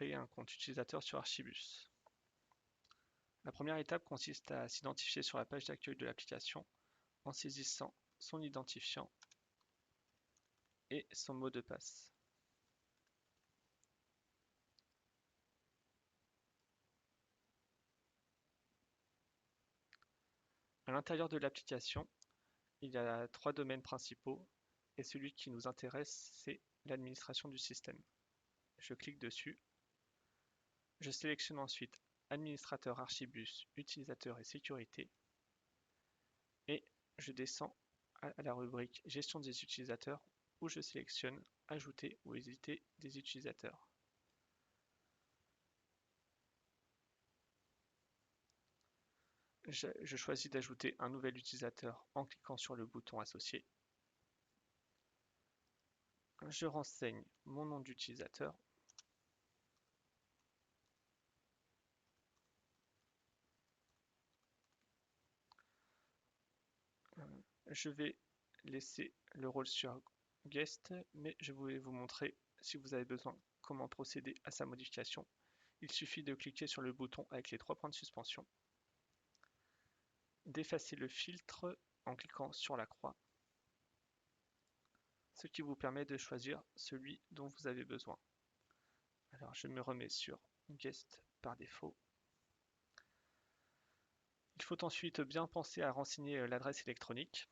créer un compte utilisateur sur Archibus. La première étape consiste à s'identifier sur la page d'accueil de l'application en saisissant son identifiant et son mot de passe. À l'intérieur de l'application, il y a 3 domaines principaux et celui qui nous intéresse, c'est l'administration du système. Je clique dessus. Je sélectionne ensuite Administrateur Archibus, utilisateur et sécurité et je descends à la rubrique Gestion des utilisateurs où je sélectionne Ajouter ou éditer des utilisateurs. Je choisis d'ajouter un nouvel utilisateur en cliquant sur le bouton associé. Je renseigne mon nom d'utilisateur. Je vais laisser le rôle sur Guest, mais je voulais vous montrer, si vous avez besoin, comment procéder à sa modification. Il suffit de cliquer sur le bouton avec les 3 points de suspension, d'effacer le filtre en cliquant sur la croix, ce qui vous permet de choisir celui dont vous avez besoin. Alors je me remets sur Guest par défaut. Il faut ensuite bien penser à renseigner l'adresse électronique.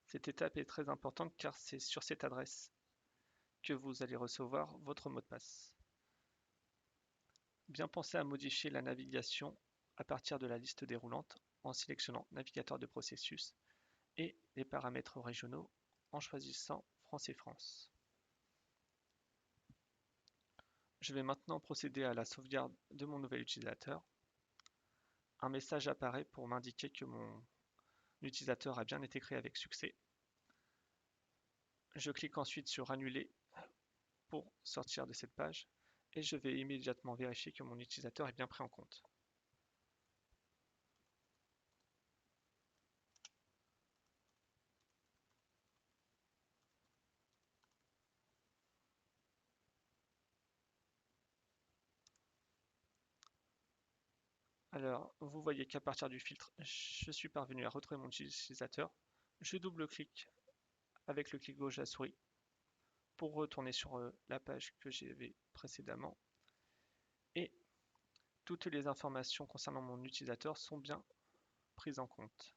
Cette étape est très importante car c'est sur cette adresse que vous allez recevoir votre mot de passe. Bien penser à modifier la navigation à partir de la liste déroulante en sélectionnant Navigateur de processus et les paramètres régionaux en choisissant France et France. Je vais maintenant procéder à la sauvegarde de mon nouvel utilisateur. Un message apparaît pour m'indiquer que mon utilisateur a bien été créé avec succès. Je clique ensuite sur Annuler pour sortir de cette page et je vais immédiatement vérifier que mon utilisateur est bien pris en compte. Alors, vous voyez qu'à partir du filtre, je suis parvenu à retrouver mon utilisateur. Je double-clique avec le clic gauche de la souris pour retourner sur la page que j'avais précédemment. Et toutes les informations concernant mon utilisateur sont bien prises en compte.